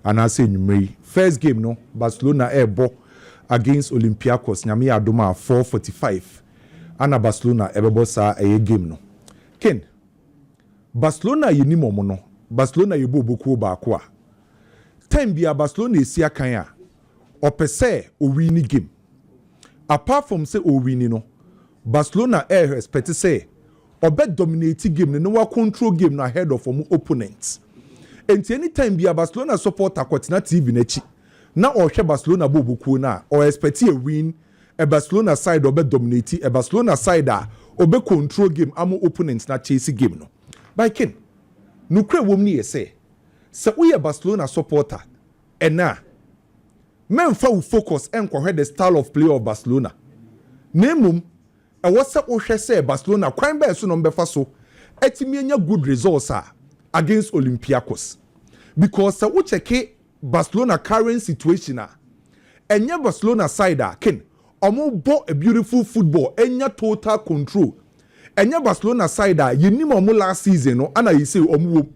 and I say first game no Barcelona ebo against Olympiacos nyame adoma 4:45 and Barcelona ebebo sa game no Ken Barcelona yinimo no Barcelona yebo boku baako a time bia Barcelona esi akan a opese o win game apart from say o win no Barcelona expect say obe dominate game no wa control game no ahead of opponents and anytime bia Barcelona support akwatena TV n'echi na o hwe Barcelona boboku na o expect a win a Barcelona side obe dominate a Barcelona side a obe control game amo opponents na chase game no by ken no kre wom ni say we are Barcelona supporter and na men fa focus enko the style of play of Barcelona nemum e wasa o hwe say Barcelona kwan ba so no mbefa so etimi anya good results against Olympiacos because we check Barcelona current situation enya Barcelona side ken omo bo a beautiful football enya total control enya Barcelona side yenim omo last season no ana you say omo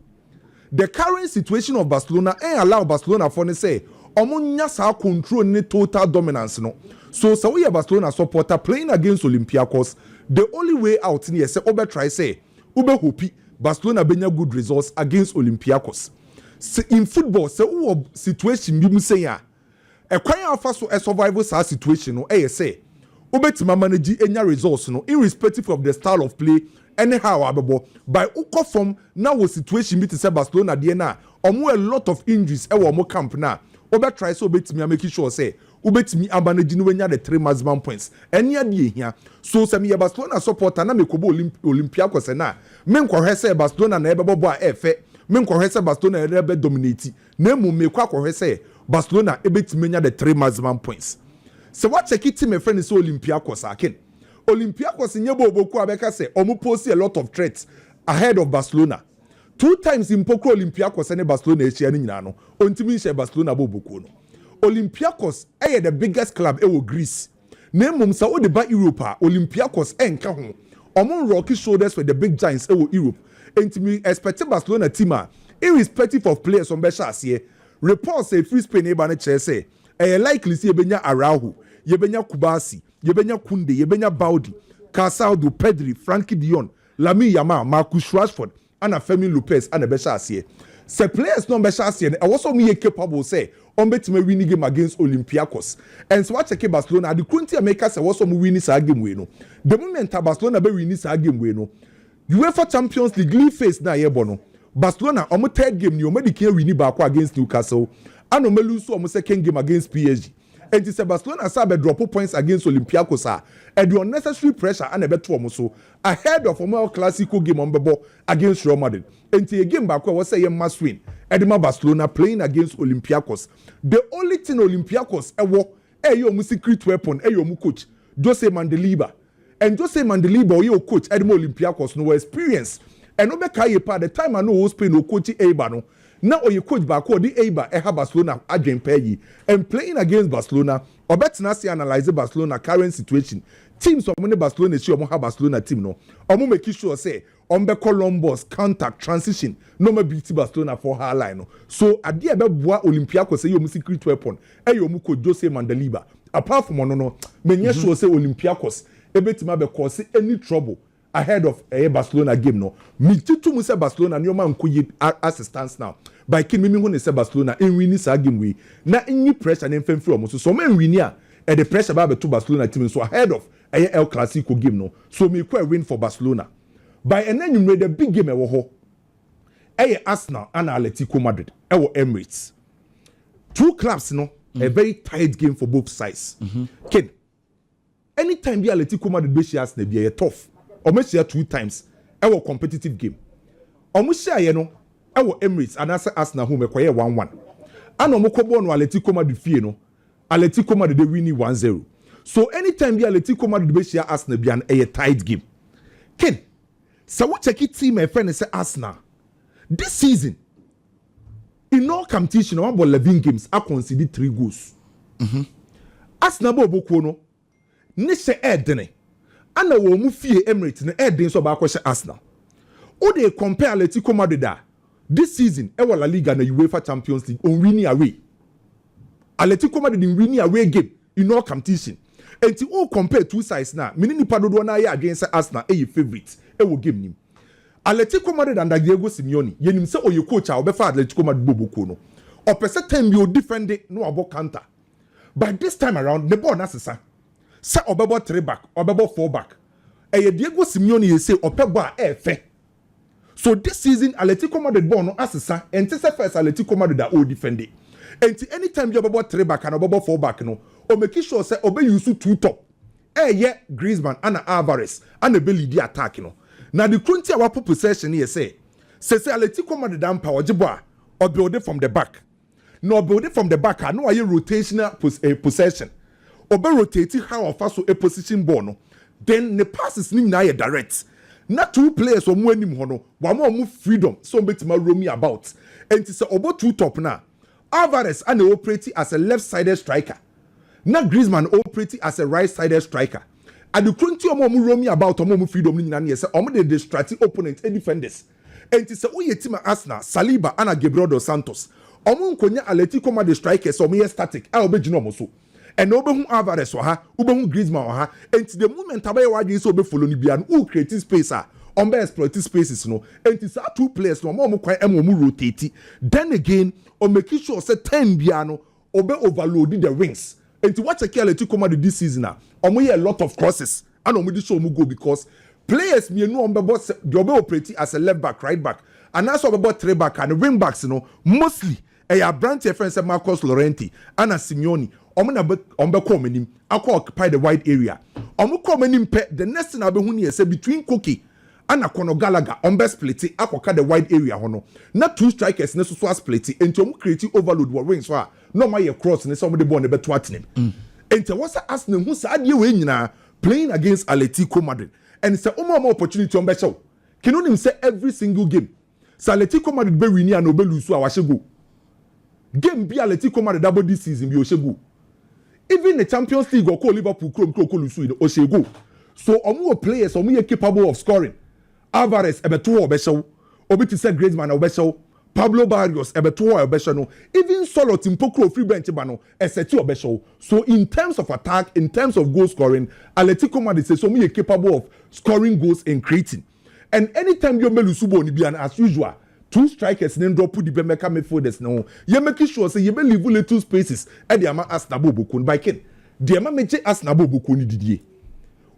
the current situation of Barcelona allow Barcelona for ne say omo nya sa control ni total dominance no so we are Barcelona supporter playing against Olympiacos the only way out ni say obe try say ube hopi Barcelona benya good results against Olympiacos in football say who situation bi mu say a kwan afa so a survival sa situation no say obetima manage enya results no irrespective of the style of play anyhow abebo by uko from now was situation be to say Barcelona de na omo a lot of injuries e wo mo camp na obe try so obetimi make sure say obetimi manage no wenya the 3 maximum points enya de hia so say me Barcelona supporter na me kobo Olympiacos na me nkwohwe say Barcelona na ebebo a efe me nkwohwe say Barcelona na ebe dominate na emu me kwakwohwe say Barcelona ebetimi nya the 3 maximum points. So what check it team friend is Olympiacos akin. Olympiacos in Yebo Boku Abeka say omu post a lot of threats ahead of Barcelona. 2 times in Poco Olympiacos and Barcelona no. Ontimi she Barcelona boboku no. Olympiacos the biggest club Greece. Name mum sa o de ba Europa Olympiacos enka ho. Omo rocky shoulders for the big giants Europe. Ontimi expect Barcelona team irrespective of players on Besha here. Reports say free Spain eba na say likely see yebenya Araujo, yebenya Kubasi, yebenya Kunde, yebenya Baudi, Casado, Pedri, Frankie Dion, Lamine Yamal, Marcus Rashford, and Femi Lopez and Besha Asiye. Se players no Besha Asiye, I was only capable say on betime winning game against Olympiacos. And so what check Barcelona, the country makers was some winning sa game we no. The moment Barcelona be winning sa game we no. UEFA Champions League phase na yebono. Barcelona on third game ni o medicare winning back against Newcastle. And no lose so second game against PSG. And it's Barcelona sabe drop points against Olympiacos and the unnecessary pressure and a better so ahead of a more classical game on Bebo against Real Madrid. And the game back was say must win. Edema Barcelona playing against Olympiacos. The only thing Olympiacos your secret weapon your coach Jose Mandeliba. And Jose Mandeliba your coach Edema Olympiacos no experience. And Obeka part the time I know Spain no coach Ebano. Now you coach back or the Aba Eha Barcelona Adrian Peggy and playing against Barcelona or better not analyze Barcelona current situation. Teams of many Barcelona show have Barcelona team no. Or make sure say on the Columbus contact transition no more beat Barcelona for her line. No. So at the Abba Olympiacos say your secret weapon and your muko Jose Mandeliba. Apart from no many sure say Olympiacos ebetima be cause any trouble ahead of a Barcelona game no. Me titu mu say Barcelona no man ko assistance now. By kin me when say Barcelona in winning sa game we na any pressure na mfem from so men win here and the pressure ba to Barcelona team so ahead of a El Clasico game no. So me quite win for Barcelona. By and then you the big game e wo ho. Arsenal and Atletico Madrid e wo Emirates. 2 clubs no a very tight game for both sides. Ken anytime be Atletico Madrid be share Arsenal be tough. Almost share 2 times e wo competitive game. Almost share no Ewo Emirates and Arsenal home ekwaye 1-1. Ano mokobo no Atletico Madrid fie no. Atletico Madrid dey win 1-0. So anytime be Atletico Madrid be share Arsenal be an a tight game. Ken, so what check it team my friend say Arsenal. This season in all competition about 11 games I conceded 3 goals. Arsenal bo boku no. Ni se edene. Ana wo mu fie Emirates no edene so ba ko Arsenal. O dey compare Atletico Madrid this season ewa La Liga na UEFA Champions League on winning away. Atletico Madrid in winning away game in all competition. And to all compare two sides now, meaning the Padro na ya against Arsenal a favorite ewo game nim. Atletico Madrid under Diego Simeone yenim se oye coach a obefa Atletico Madrid boboko no. Opese time you defend it no abo counter. But this time around the ball na sesa. Sa obebo 3 back, obebo 4 back. Eye Diego Simeone ye say opebo a fe. So this season Atletico Madrid ball no asesa enti se first Atletico Madrid that all defend it. Enti anytime you obebo 3 back and obebo 4 back no, o make sure say obe use 2 top. Ye Griezmann and Alvarez and the belly the attack no. Now the current our possession here say Atletico Madrid down power jiboa or build it from the back. No build it from the back. I know a rotational possession. Or be rotating how or fast a position ball no. Then the passes nim na direct. Not 2 players or more nim hono. One more move freedom. So bit my roam me about. And it's about 2 top now. Alvarez and operating as a left-sided striker. Now Griezmann operating as a right-sided striker. And the current omo roam me about omo freedom ni na say omo dey distract opponent and defenders. And it's a oye team Arsenal, Saliba and Gabriel dos Santos. Omo nkonya Atletico Madrid strikers omo static. A obegino omo so. And obehu Alvarez wa ha, obehu Griezmann wa ha. And the moment abaye wadin so be follow ni bia no who create space ah. Ombe exploit spaces no. And it's 2 players no omo kwan omo rotate. Then again, o make sure say 10 bia no obe overload the wings. And to watch a Atletico Madrid this season now, a lot of crosses and omo show go because players me no ombe boss the obe operating as a left back, right back, and also about 3 back and wing backs mostly a branch friends Marcos Llorente and Simeone ombe come nim occupy the wide area. Omo come nim the next thing abe hu ne say between Koki and Akono Gallagher ombe split akoka the wide area hono. Not 2 strikers ne so split into omo create overload wa wings so no my cross and somebody born a better watching him. And so what's asking who's playing against Atletico Madrid. And it's a more opportunity on Beshow. Can you say every single game? So Atletico Madrid be winning and Nobel lose our go. Game be Atletico Madrid double this season be Oshego. Even the Champions League or call Liverpool Lusu in Oshego. So omo players omo capable of scoring. Alvarez ebeto Obeshow. Obiti said Griezmann Obeshow. Pablo Barrios ebeto Obeshow. Even solo Timpoko free bench bano eseti Obeshow. So in terms of attack, in terms of goal scoring, Atletico Madrid says so capable of scoring goals and creating. And anytime you melusubo ni bian as usual, 2 strikers then drop put the Bemeka midfielders now. You making sure say you leave little spaces and the ama Asnabo Bokun by Ken. The ama meje Asnabo Bokun Didier.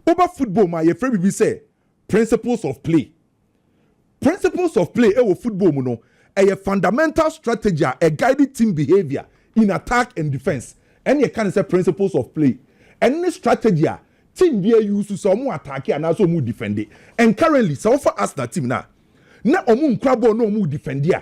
Over football, my friend will say principles of play. Principles of play football muno. A fundamental strategy, a guided team behavior in attack and defense. And you can say principles of play. Any strategy, team be used to some attack and also more defend it. And currently, so far as that team now, omu crabo no more defend ya.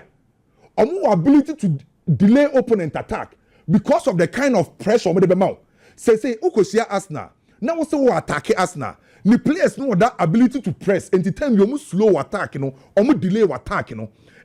Omu ability to delay opponent attack because of the kind of pressure the mouth. Say Okosia Arsenal. Now also attack Arsenal. The players know that ability to press and the time you slow attack, omu delay attack,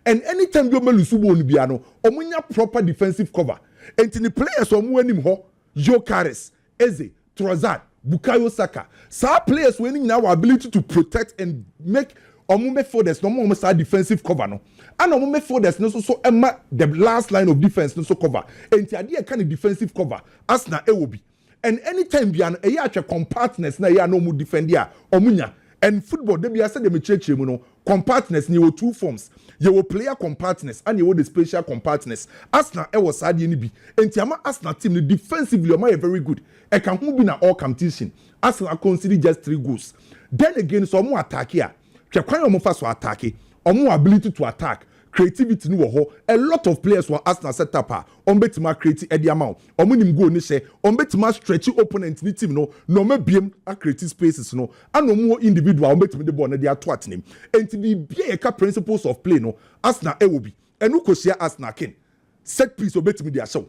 And anytime you melusubo onibiano, omunya proper defensive cover. And the players omu enim ho, Joe Carres, Eze, Trossard, Bukayo Saka. Some players winning now ability to protect and make omu forwards no more defensive cover no. And omu forwards no so emma the last line of defense no so cover. And the idea kind of defensive cover as na ewobi. And anytime bian e ya compactness na ya no mu defend ya omunya. And football they be say dem cheche mu no compactness ni 2 forms. You will player compactness and you will the spatial compactness. Arsenal was sad ni bi. Enti ama Arsenal team the defensively are very good. E can who be na all competition. Arsenal consider just 3 goals. Then again so more attack here. Try kwan omo fa so attack. Omo ability to attack. Creativity ni wo ho. A lot of players were Arsenal set up on betima create e the amount. Omo nim go ni she on betima stretch opponent ni team no me biem a create spaces no. And omo individual on betima the ball na dey ato atenem. Enti bi bia e ka principles of play no Arsenal e will be. Enu ko share Arsenal ken. Set piece obetimi dey show.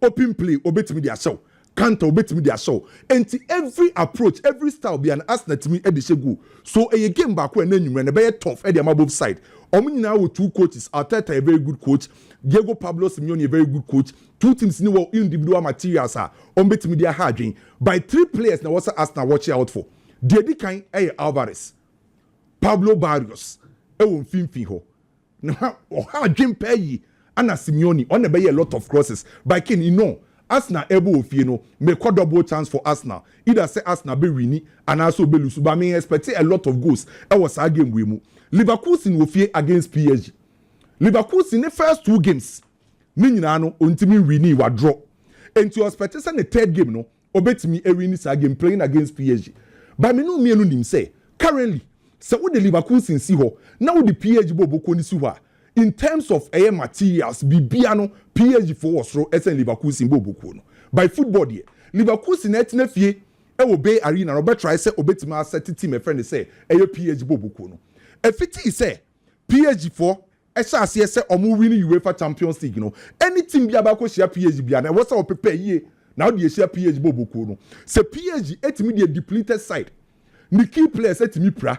Open play obetimi dey show. Counter obetimi dey show. Enti every approach, every style be an Arsenal team e dey shegu. So a game back when enwumre na be tough e dey am both side. Now with 2 coaches, Arteta a very good coach, Diego Pablo Simeone a very good coach. 2 teams ni wo individual materials are on betimi dia hardwin. By 3 players now what's Arsenal watch out for. Dedi kan Alvarez, Pablo Barrios, Finfi ho. na oha dream pay ana Simeone on the a lot of crosses by Ken Arsenal able ofie no make a double chance for Arsenal either say Arsenal be winning and also be lose but me expect a lot of goals was a game we mu Leverkusen ofie against PSG Leverkusen the first 2 games ni nyina no ontimi winning wa draw and you expect say the third game no obetimi e win this game playing against PSG but me no mienu nim say currently so what the Leverkusen see ho now the PSG boboko ni si ho in terms of air materials bibiano PSG for us ro esen Leverkusen boboko no by football there Leverkusen etna fie e wo Bay Arena no be try say obetima set team e friend say air PSG boboko no e fiti say PSG for sha ase say omo win UEFA Champions League no any team bia ba ko share PSG bia na wo say o prepare ye now the share PSG boboko no say PSG etimi the depleted side the key players etimi pra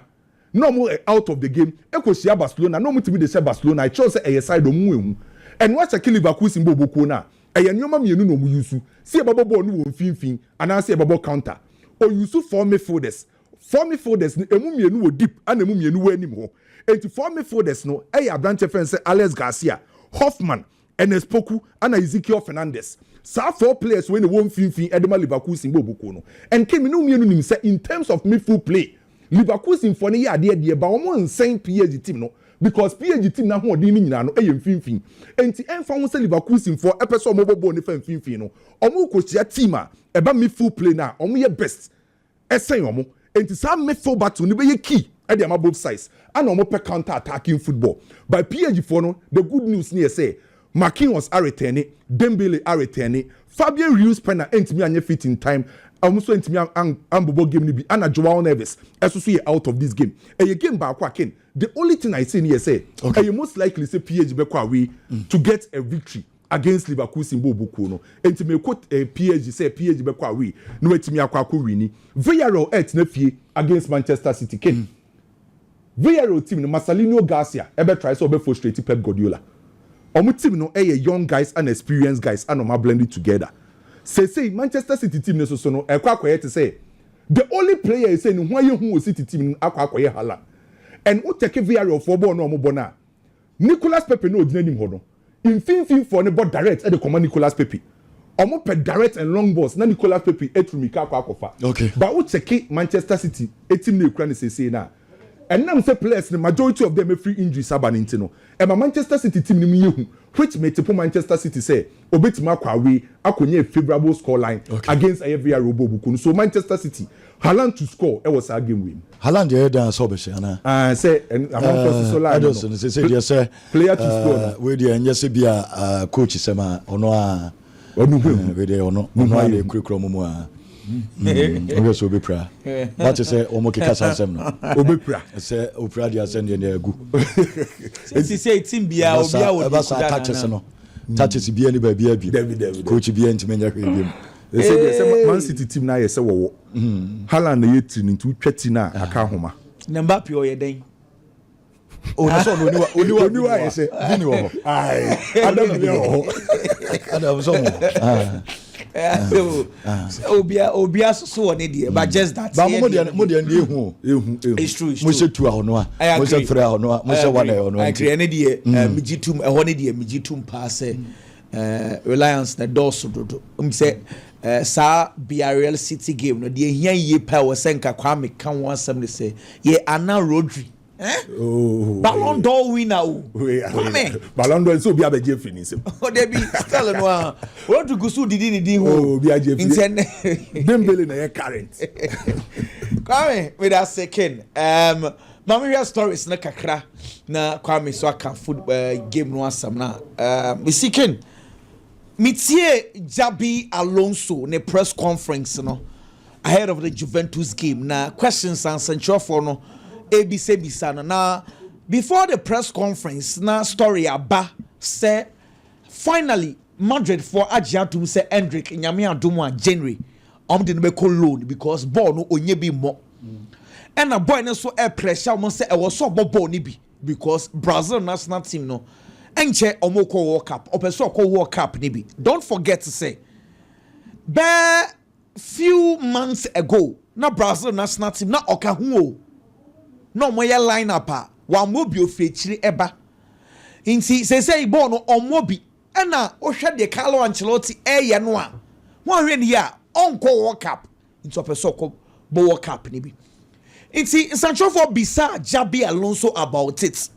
no more out of the game eko share Barcelona no mutimi dey share Barcelona I chose say side o mu ehu and what a Leverkusen boboko na nyoma mienu no mu yusu see babo ball no won finfin and I say babo counter o yusu for midfielders ni emu mienu wo deep and emu mienu wo anim ho enti for midfielders no branch friend say Alex Garcia Hoffman and Espoku and Ezekiel Fernandez so 4 players when they won finfin edema Leverkusen boboko no and came no mienu nim say in terms of midfield play Leverkusen for ne yade de ba omo nsen PSG team no because PSG team na ho odin ni nyina no mfimfin enti enfa ho se Leverkusen for epeso omo bobo ne mfimfin no omo kochia team a eba midfield play na omo ye best esen omo enti sa midfield battle ne be ye key e de both sides and omo pe counter attacking football by PSG for no the good news ne say Marquinhos are returning Dembele are returning Fabian Ruiz pena entimi anye fit in time almost entimi ambobo game ni bi ana Joao Neves so out of this game a game ba kwa Ken the only thing I say here say you most likely say PSG be kwa we to get a victory against Leverkusen boboko no entimi quote PSG say PSG be kwa we no etimi akwa ko wini Villarreal na fie against Manchester City Ken Villarreal team no Marcelino Garcia ebe try so be frustrate Pep Guardiola omo team no young guys and experienced guys and omo blended together say Manchester City team so no akwa to say the only player is saying why you who City team akwa Haaland and who take Villarreal for ball no omo bona Nicolas Pepe no odina nim ho no in fin for ne ball direct at the command Nicolas Pepe omo pe direct and long balls na Nicolas Pepe etrumika akwa okay but who take Manchester City team no kura ne say na and now say players the majority of them are free injuries abanintino and my Manchester City team ni yehu which made Manchester City say obetima kwa we akonye a favorable score line against every Robo so Manchester City Haaland to score it was a game win Haaland dey dance so be na say and among so line no say dey say player to score we dey nyese bia coach sema ono a onu we dey ono dey kurikuro mumu a okay so obepra that is say omo keka sansem no obepra say opra dia send dey agu say team bia obia wo dey touches no touches bia ni ba bia bi coach bia ntimenya hwe they say Man City team na yese wo Haaland na yetri ntu twati na aka homa na Mbappe o ye den o so oni wa yese vini wo ai adam bia wo adam so mo obia so one dey but just that ba mo dey ehu it's true mo se tu ahono a mo se frɛ ahono a mo se wana ahono I create ne dey migitum ehɔ ne dey migitum pass Reliance na dosso dodo say sa BRL City game no dey hia ye pa wo senka Kwame kan won asem ne say ye Ana Rodri Ballon d'Or winner Kwame Ballon d'Or so bia be je finish o dey be tell no Rodri gusu didi ni di ho bia je finish Dembele na ye current Kwame with that second Mamiya stories na kakra na Kwame so aka football game no asam na me seeking Mitie Jabi Alonso ne press conference no ahead of the Juventus game na questions and central for no ABC bisa no na before the press conference na story aba say finally Madrid for Agiatum say Hendrik nyame adom a January de no be call loan because ball no onye bi mo and a boy no so air pressure mo say e was so ball ni bi because Brazil national team no enche omoko World Cup opeso ko World Cup ni bi don't forget to say few months ago na Brazil national team na oka hu o no mo ye line up a wa mo bi ofechiri eba Inti say ball no omobi ena ohwe de Carlo Ancelotti eye no a won hwe ne ya onko World Cup into person ko World Cup ni bi. Inti Sancho for bisa Xabi Alonso about it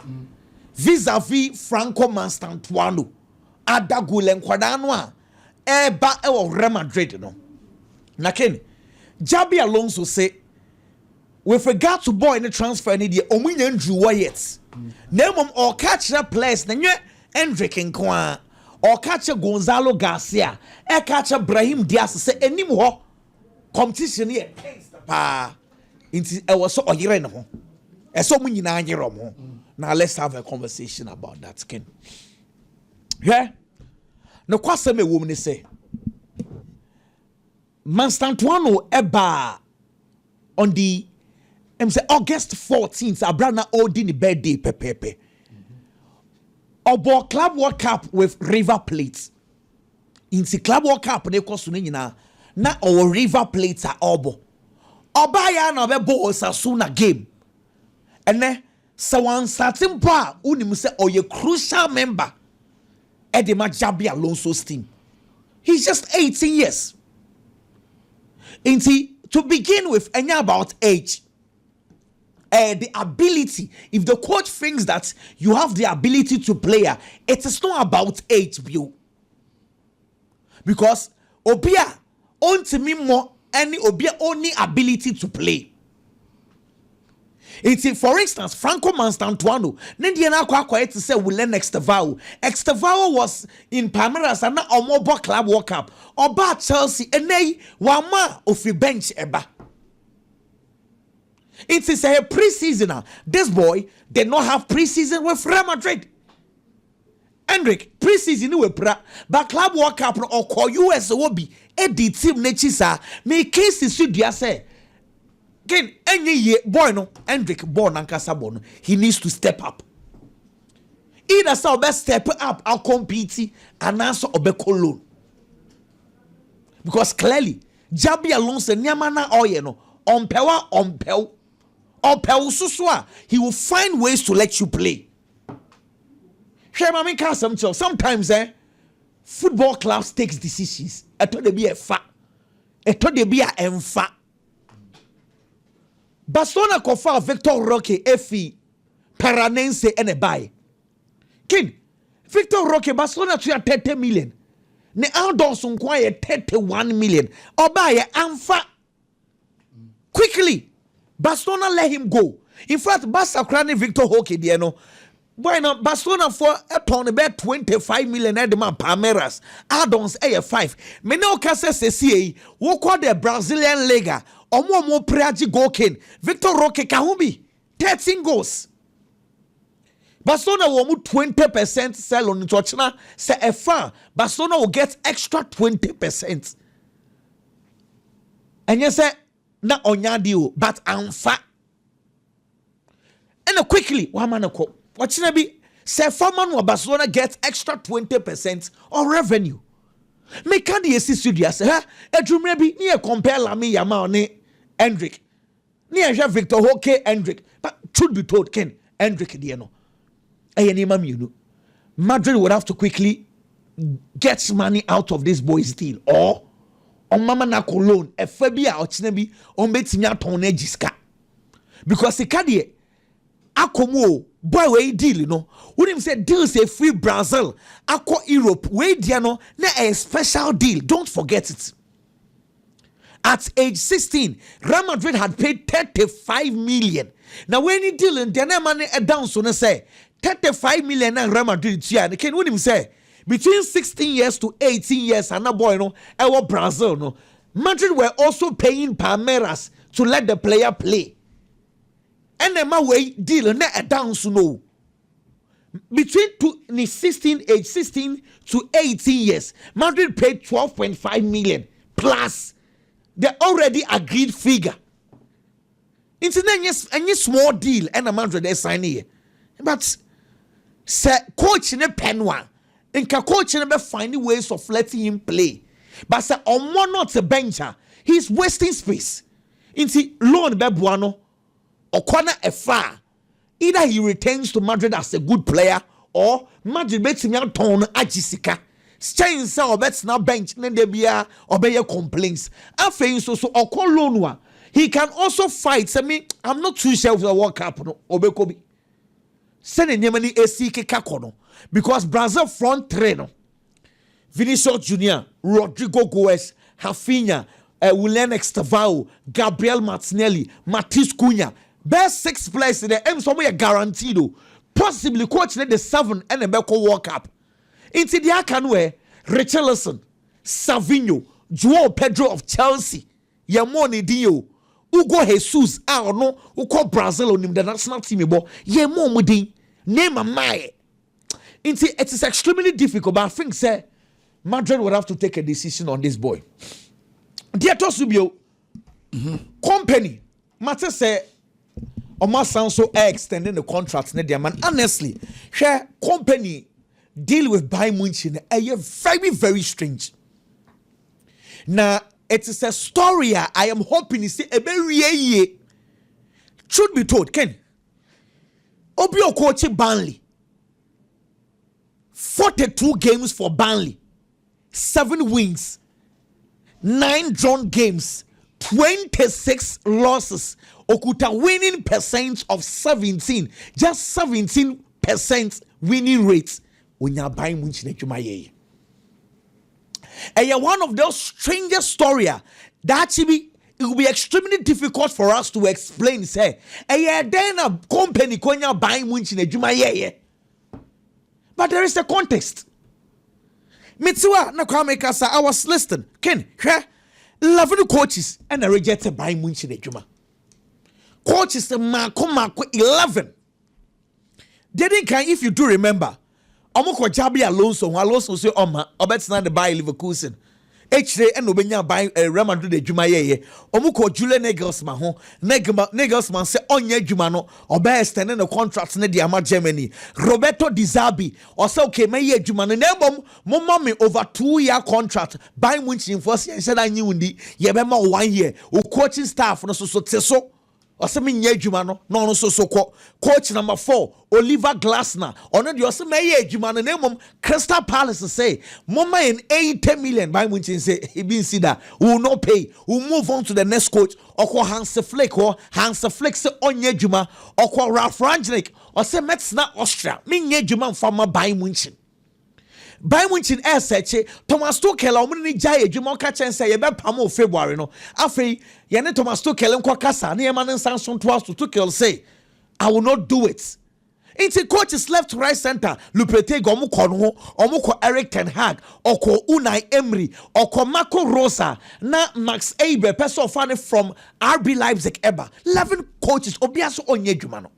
vis-a-vis Franco Manstantuano adagule nkwada no a eba e wo Real Madrid no na ken Xabi Alonso say with regard to boy in the transfer ni de omunya ndruwa yet na mom or catch the players na nye Endrick nko or catch Gonzalo Garcia e catch Brahim Diaz say enim ho competition here pa inti e was so oyire ne ho e so munyina anyere mo. Now let's have a conversation about that, Ken. Yeah? No kwasem e woman say Manstantuano eba on the August 14th abrana odi ni birthday pepepe. Obo Club World Cup with River Plate. In the Club World Cup ne kosu ne nyina na our River Plate a obo. Oba ya na be bo Osasuna game. Ene so one certain bar unim say a crucial member at the Xabi Alonso's team. He's just 18 years. To begin with, and about age, the ability. If the coach thinks that you have the ability to play, it is not about age, view. Because Obia only me more any Obia only ability to play. It's for instance, Franco Manstantuano, Nendiana Kwakwa to say we learn Extevao. Extevao was in Palmeiras and now Mobile Club World Cup. Oba Chelsea and nay Wama of the bench eba. It is a preseason. This boy did not have preseason with Real Madrid. Hendrik, preseason we pra, but Club World Cup or call US will be a team nechisa. Me case is say. Again, any year, boy, no, Hendrik, born and Casabon, he needs to step up. Either so best step up, I'll compete and answer Obekolo. Because clearly, Xabi Alonso, Nyamana Oyeno, on Pel, Susua, he will find ways to let you play. Sometimes, football clubs takes decisions. I thought they be a fa. I thought they be a emfa. Barcelona kofa Victor Roque efi Paranense ene buy. King Victor Roque Barcelona to 30 million. Ne Aldonson kwaye 31 million. Obaye amfa quickly. Barcelona let him go. In fact, Barca crane Victor Roque there no. Boy no Barcelona for a ton about 25 million at the man Palmeiras. Aldons 5. Me no kase se wo call the Brazilian Liga. Omo preaji gokin Victor Roque kahumbi 13 goals. Barcelona will 20% sell on China. Say a fan Barcelona will get extra 20%. And you say na onyadio but amfa. And quickly one man ko what be say farman wa Barcelona get extra 20% of revenue. Make can the studio say edrumre bi ni compare Lami Yamal ne Hendrik. Near Victor Roque Hendrik. But truth be told, Ken Hendrik Diano. Madrid would have to quickly get money out of this boy's deal. Or on Mama Nako loan, a Fabia or Chinebi on Betimia Tonejiska. Because the Cadie Akomo boy way deal, you know. Wouldn't say deal say free Brazil, Ako Europe, way Diano, na a special deal. Don't forget it. At age 16, Real Madrid had paid 35 million. Now when he dealing, the money down so say 35 million and Real Madrid here. And can him say between 16 years to 18 years and a boy no, our Brazil no. Madrid were also paying Palmeiras to let the player play. And the way deal na down so no. Between age 16 to 18 years, Madrid paid 12.5 million plus the already agreed figure. It's any small deal and a Madrid they sign here. But say coach in a penwa, and coach in a finding ways of letting him play. But say on one not a bencher, he's wasting space. Into loan bebuano or corner a far. Either he returns to Madrid as a good player or Madrid betimi aton agisika chain say obetna bench ne de bia obeye complaints afei so okolonwa he can also fight. Say me I'm not too sure of the World Cup no obekobi send nyemani AC keka kono because Brazil front three no Vinicius Junior, Rodrigo Goes, Rafinha, Willian Extravao, Gabriel Martinelli, Matheus Cunha. Best 6 players in the M somewhere guaranteed. Possibly coaching the 7 and the Beko World Cup. Into the Akanwe, Richarlison, Savinho, Joao Pedro of Chelsea, Yamoni Dio, Hugo Jesus, I don't know, who call Brazil on him, the national team, Yamo Mudi, name a Mae. It is extremely difficult, but I think, sir, Madrid would have to take a decision on this boy. Dear Tosubio, company, matter say, Oma sound so extending the contract, man. Honestly, share company deal with Bayern Munich, very, very strange. Now, it is a story I am hoping to see a very truth be told, Ken. Obio coach Burnley, 42 games for Burnley, 7 wins, 9 drawn games, 26 losses. Okuta winning percent of 17, just 17% winning rates when you're buying Munich. And one of those strangest stories that actually it will be extremely difficult for us to explain. Say, then a company konya buying Munich. But there is a context. Mitsuwa na kwa mekasa, I was listening. Ken, 11 coaches and I rejected buying Munich. Coaches Mako 11. Didn't can if you do remember. Omoko Jabi Alonso say Oma Obetina the buy Leverkusen. H and Obenya buy Real Madrid the Jumaye. Omoko Julian Nagelsmann ho Nagelsmann say onye Jumano Obe extending the contracts ne Diama Germany. Roberto Di Zerbi or say okay me Jumano nebom mommy over 2-year contract buy Munich first year said I knew ndi yebema 1 year. O coaching staff no so teso Osemi nye jumano no so coach number 4 Oliver Glasner ono de osemi ye jumano na mom Crystal Palace say mama in 80 million by Munich say he been see that we will not pay we will move on to the next coach okwa Hans Flick say onye juma okwa Ralf Rangnick or say Metzner Austria me nye juma fama by Munich Bayern Munich search Thomas Tuchel omni jay adwuma ka chen say ye be pam February no afei ye ne Thomas Tuchel nko kasa na ye man sanson to us to Tuchel say I will not do it. Into coaches left right center Lupete go omko Eric Ten Hag oko Unai Emery oko Marco Rosa na Max Eber person fan from RB Leipzig eba 11 coaches obiaso onye adwuma no.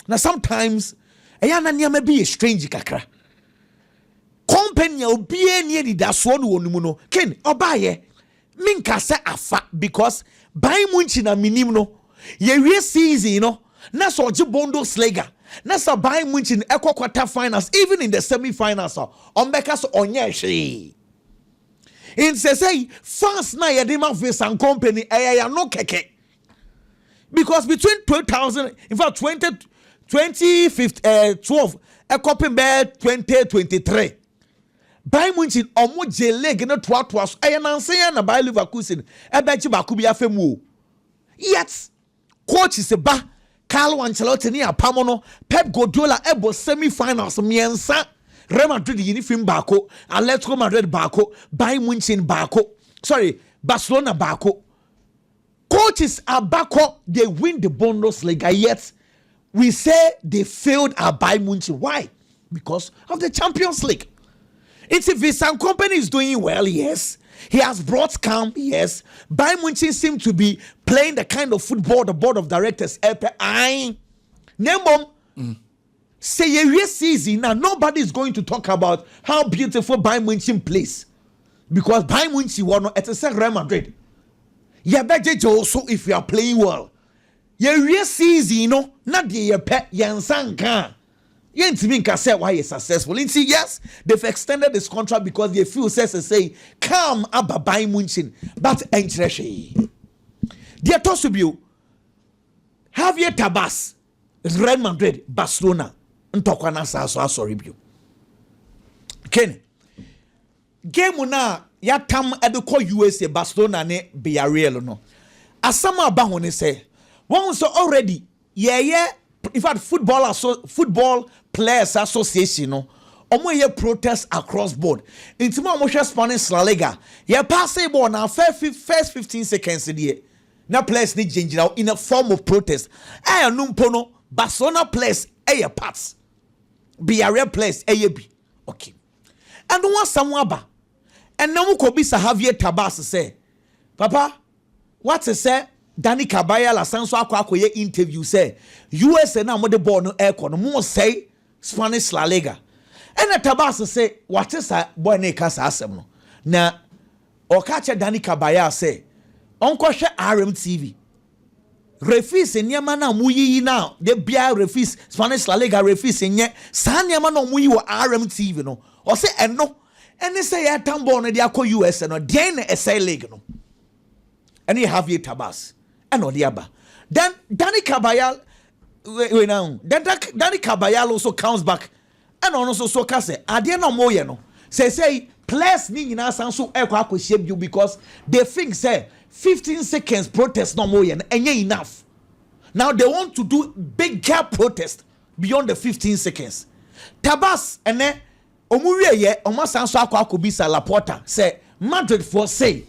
Now sometimes eya na niam be strange kakra company obie nie di daso no wonu no ken obaye minka se afa because Bayern Munich na minim no ye wie season no na so je Bundesliga na so Bayern Munich ekwa quarter finals even in the semi-finals on beka so onye hwe in say fans na ye dey man face and company ya no keke because between 2000 in fact 2012 ekopin be 2023 Bayern Munich omo je leg na toa so nanse na Bayer Leverkusen ebeji ba ku bi afemu yet coach se ba Carlo Ancelotti ni apamo no Pep Guardiola ebo semi-finals miensa Real Madrid yini bako Atletico Madrid bako Bayern Munich bako Barcelona bako coaches are bako they win the Bundesliga yet we say they failed at Bayern Munich. Why? Because of the Champions League. It's if some company is doing well, yes. He has brought calm, yes. Bayern Munich seem to be playing the kind of football the board of directors. Say a season now, nobody is going to talk about how beautiful Bayern Munich plays because Bayern Munich won at a Real Madrid. You better also if you are playing well. Your season, not the pet Yansanka. Yentimi can say why he's successful. Yes, they've extended this contract because they feel say come up Bayern Munich, but entreshe. Dear Tosubio, Javier Tabas, Real Madrid, Barcelona. ntokwa na sa so asori bio Ken game na ya tam edeko USA Barcelona ne Villarreal no asama ba ho ne say one so already yeah in fact football players association no omo ye protest across board intima omo hwe Spanish La Liga ye pass a ball na first 15 seconds there na players ni change now in a form of protest numpo no Barcelona players parts Villarreal players bi okay and one someone ba and now ko bi Javier Tebas say papa what is say Dani Caballero asanso akoye interview say USA na mo de ball no aircon no mo say Spanish La Liga and Tebas say what is that boy na ka sa asem no na o ka che Dani Caballero say onko hwe RMTV refis nyema na muyi na de bia refis Spanish La Liga refis nye sa nyema na muyi wo RMTV no o say eno say ya tambo no de akọ US no den na SA league no and you have Tebas and no diaba then Dani Caballero we now then Dani Caballero also comes back and also so ka say ade na mo ye no say players ni nyina san so akọ you because they think say 15 seconds protest no more and enough. Now they want to do bigger protest beyond the 15 seconds. Tebas and then omuwe ye omasanso akobisa Laporta say Madrid for say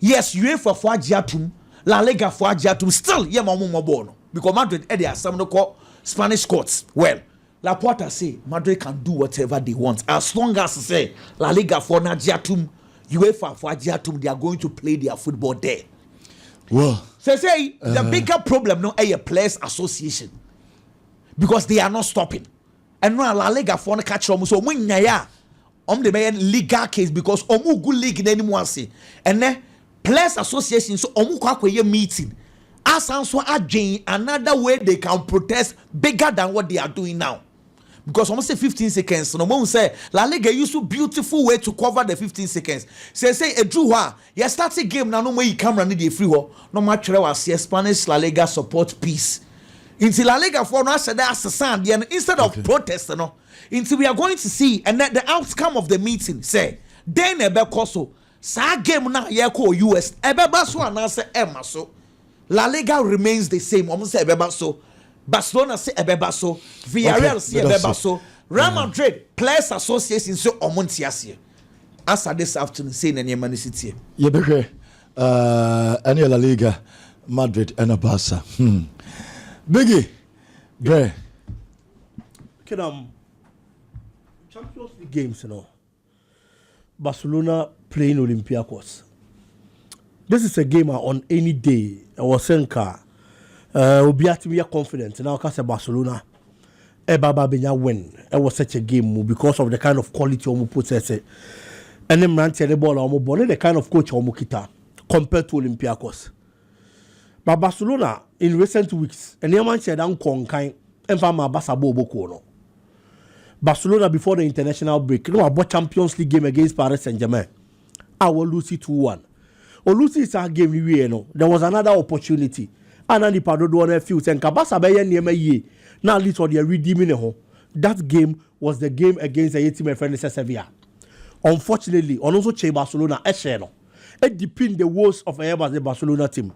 yes UEFA for agiatum La Liga for agiatum still ye momo no because Madrid e dey asam no call Spanish courts. Well, Laporta say Madrid can do whatever they want as long as say La Liga for agiatum UEFA for agiatum they are going to play their football there. Well, say the bigger problem no a players association because they are not stopping. And no La Liga for catch them so when ya the legal case because omu good league anymore say and then players association so omu kwa meeting as answer again another way they can protest bigger than what they are doing now. Because almost say 15 seconds. No one say La Liga used to beautiful way to cover the 15 seconds. Say a drew you start a game now no more you camera need a free ho. No match was Spanish La Liga support peace. Until La Liga for us that's the sound. Instead of protest, until we are going to see and then the outcome of the meeting say then ebe koso sa game na ye ko US ebe ba so anase ema so La Liga remains the same. Almost say ebe ba so Barcelona say ebeba so Villarreal say ebeba so Real Madrid Players Association so omontiasie asa this afternoon say na nyema ni city ye behwe any La Liga Madrid and Barca Biggie Dre Champions League games Barcelona playing Olympiacos. This is a game on any day I was saying we are confident now because Barcelona Baba Benya win. It was such a game because of the kind of quality Omu possess and then man tell the ball Omu ball the kind of coach Omu kita compared to Olympiacos. But Barcelona in recent weeks and the man said kind and fama Basabo Boko. Barcelona before the international break, about Champions League game against Paris Saint-Germain. I will lose it 2-1. Or lose it a game there was another opportunity. And then the Padro few and Kabasa Bayan near ye. Now at least what they're redeeming home. That game was the game against the team friend Sevilla. Unfortunately, on also Che Barcelona Esheno. It depends the worst of the Barcelona team.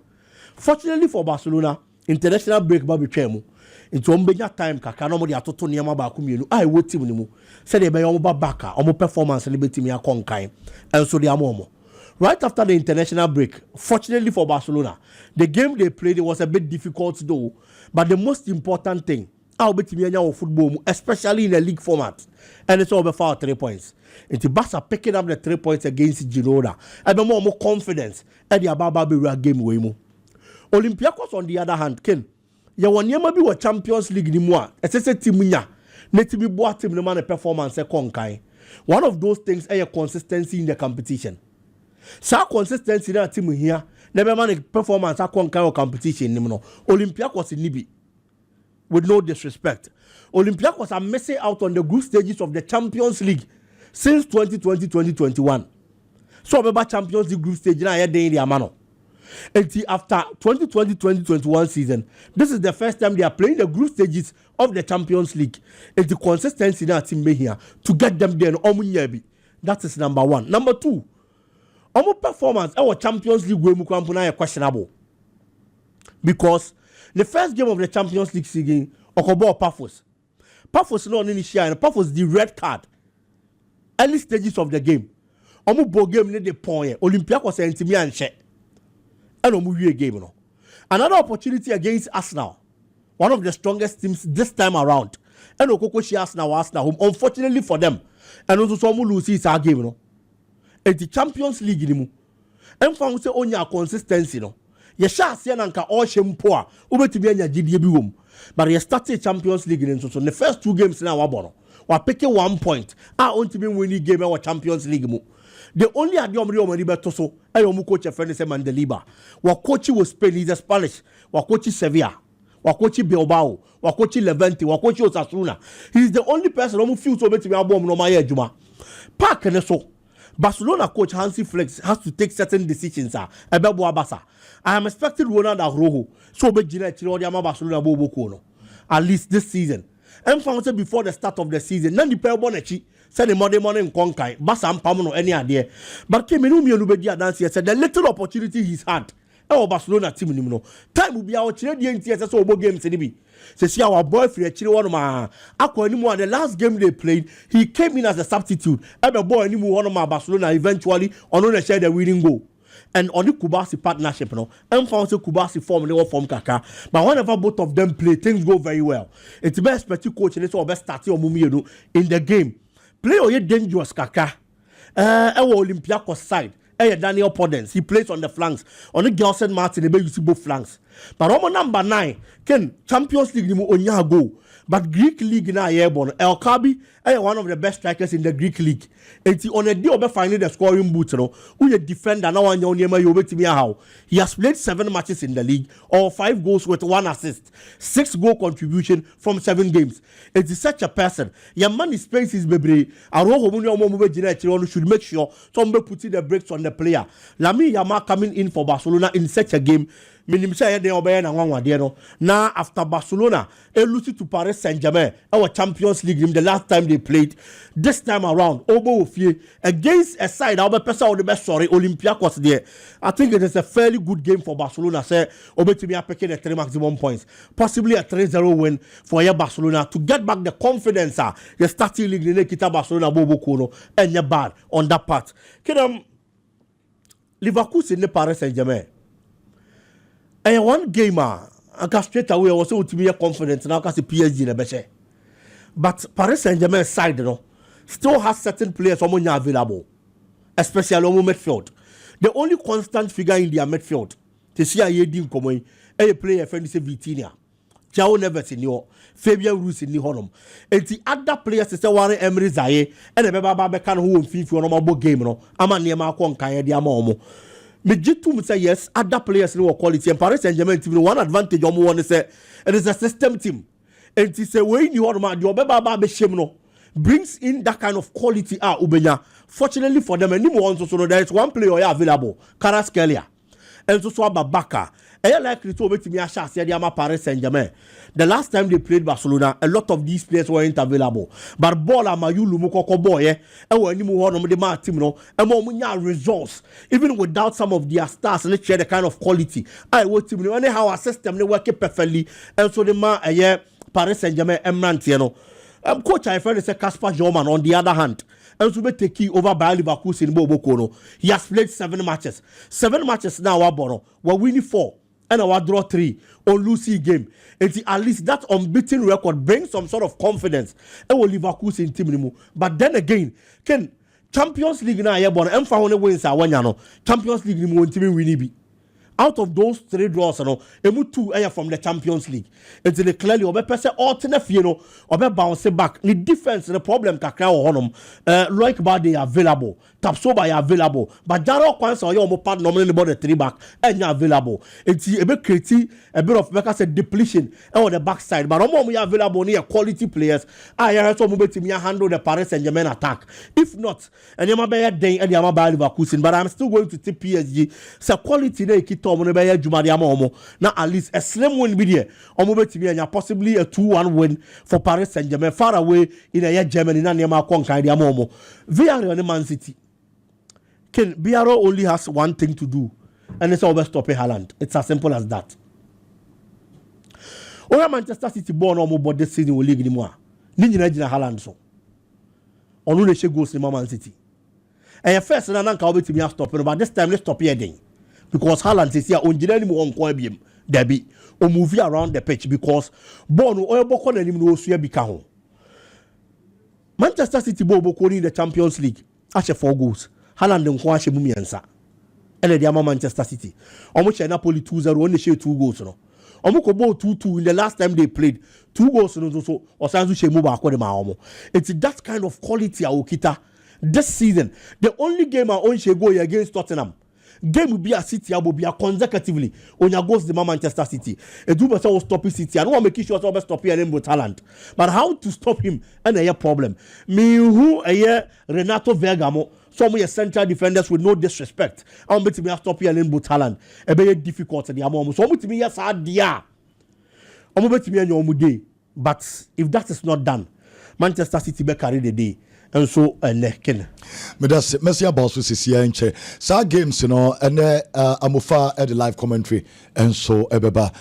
Fortunately for Barcelona, international break baby chemu. Into umbenya time kakano mo dia toto niyama ba kumienu. I wo team ni mu. Said they be omo Barca, omo performance liberty me akonkai. And so they amomo. Right after the international break, fortunately for Barcelona, the game they played was a bit difficult though. But the most important thing, I'll be team football, especially in a league format, and it's all about 3 points. It's Barca picking up the 3 points against Girona. I be more confidence at the Ababa game way mo. Olympiacos on the other hand, Ken, you want never be a Champions League ni moi. It's a team nya. Net be boa team no man performance e konkai. One of those things is a consistency in the competition. So consistency that team here, never man performance a konkai competition ni no. Olympiacos in Nibi. With no disrespect. Olympiacos are missing out on the group stages of the Champions League since 2020-2021. So about Champions League group stage now in the amano. Until after 2020-2021 season, this is the first time they are playing the group stages of the Champions League. It's the consistency in our team here to get them there. That is number one. Number two, our performance, our Champions League game is questionable. Because the first game of the Champions League season, Okobo Paphos. Paphos no initial, and Paphos the red card. Early stages of the game. Omu bo game ne the point. Olympiacos and Timmy and She. And Omu game no. Another opportunity against Arsenal. One of the strongest teams this time around. And Okoko she Arsenal home. Unfortunately for them. And also some lose is our game no. And the Champions League ni mu. And found say onya consistency no. Ye sha ase na nka all shempo a obetimi anya gidie bi wom. But ye started Champions League in so the first two games na wabono. Wa pick 1 point. Ontimi win game wa Champions League mu. The only adiom ri beto so e omu coach e friend say Mandeliba. Wa coach was Spain, he's a Spanish. Wa coach Sevilla. Wa coach Bilbao. Wa coach Levante. Wa coach Osasuna. He's the only person omu feel so betimi abom no maye adwuma. Park ne so. Barcelona coach Hansi Flick has to take certain decisions. Ebebo Abasa. I am expecting Ronald Araujo. So be Gina Chirodiama Barcelona Bobo at least this season. And found before the start of the season. None the pair bonechi said the Monday morning conkai. Basa and Pamono any idea. But came in Ubedia dance here said the little opportunity he's had. Our Barcelona team no time will be our Chilean TSS over games in see our boyfriend Chile anymore. The last game they played, he came in as a substitute. Every boy anymore one of my Barcelona eventually on the share the winning goal. And on the Kubasi partnership, and found Kubasi form they form Kaka. But whenever both of them play, things go very well. It's the best coach and it's all best starting or Mumio in the game. Play or you dangerous Kaka. Our Olympiacos side. Daniel Podence, he plays on the flanks. On the Gelson Martin, they see both flanks. But on number 9, Ken Champions League on go. But Greek League now airborne. El Kabi one of the best strikers in the Greek League. And on a day of finding the scoring boot, who a defender now on your name you wait to me how. He has played 7 matches in the league, or 5 goals with 1 assist, 6 goal contribution from 7 games. It is such a person. Your money space is baby. Should make sure somebody putting the brakes on the player. Lami Yama coming in for Barcelona in such a game. Now after Barcelona, they lose to Paris Saint-Germain, our Champions League game the last time they played. This time around, Obo Ofie against a side, our person the best Olympiacos there. I think it is a fairly good game for Barcelona. Say Obo to be picking at 3 maximum points, possibly a 3-0 win for your Barcelona to get back the confidence. The starting league, the Kita Barcelona Bobo Kono and your bad on that part. Liverpool in the Paris Saint-Germain. And one gamer, I got straight away, I was able to be confident now because the PSG in the best. But Paris Saint-Germain side, still has certain players available, especially on midfield. The only constant figure in their midfield, to see a year coming, a player friend is Vitinha. Jao Neves in your Fabian Ruiz in the Honum. And the other players is one Emery Zaye, and a Baba can who FIFA on a mobile game. I'm a near Marcon Kaya Diamomo. Mejitum say yes, other players know quality and Paris Saint-Germain team one advantage on one say it is a system team. And it's a way you are your Baba Shemno brings in that kind of quality Ubenya. Fortunately for them, and so there is one player available, Carrasquelia. And so Barca. Are you likely to obey me a Paris Saint-Germain? The last time they played Barcelona, a lot of these players weren't available. But Bola Mayulu Mukoko boy, and when you move on the man team, and more results, even without some of their stars, let's share the kind of quality. I want to know anyhow our system they work perfectly, and so the man a year Paris Saint-Germain Emrantiano. Coach I friend is Casper Jorman on the other hand. And to be taking over by Liverpool in Bobo Kono. He has played 7 matches. 7 matches now, we're winning 4. And our draw 3 on Lucy game. And at least that unbeaten record brings some sort of confidence. And will Liverpool in team. But then again, can Champions League now and found wins Champions League won't even win. Out of those 3 draws, emu 2 from the Champions League. It's the clearly obe person alternate obe bounce back. The defense the problem kakra o honom. Loic Bade available, Tapsoba available, but Jaro Kwanza or your part normally about the 3 back and available. It's a bit creative, a bit of like I said depletion on the backside. But we are available near quality players. I also move to me handle the Paris Saint-Germain attack. If not, and you might be a day and you might be Leverkusen, but I'm still going to take PSG. So quality they keep omo no be ya dwuma de ama omo na at least a slim win bi there omo betimi anya possibly a 2-1 win for Paris Saint-Germain far away in a Germany na nema konkan de ama omo Villarreal and Man City Ken Villarreal only has one thing to do and it's always stop Haaland. It's as simple as that. Oya Manchester City born omo body season we league ni mo a ni nyina gina Haaland so onu le she goals ni Man City. And first na nanka obetimi a stop but this time let's stop here then because Haaland is here on gina ni mo onko abiem debi o move around the pitch because ball no oya boko na nim no osu bi ka ho. Manchester City boko in the Champions League ache 4 goals. Haaland nko ache mu miensa. Ele dia Manchester City. Omo che Napoli 2-0 only share 2 goals no. Omo ko ball 2-2 in the last time they played. 2 goals no so osanzu she mu ba ko de ma omo. It's that kind of quality a okita this season. The only game I on she go against Tottenham. Game will be a City abobia consecutively on your goals the Manchester City. A do better will stop City. I don't want to make sure to stop here and with talent. But how to stop him and a problem. Me who a year Renato Vergamo, some of your central defenders with no disrespect. I'm betting me stop here and with talent. A very difficult at the amount. So I'm betting me yes idea. I'm betting me on your day. But if that is not done, Manchester City be carry the day. And so ken me that's Messi about so sisia enche sa games no ene amofa at the live commentary and so ebeba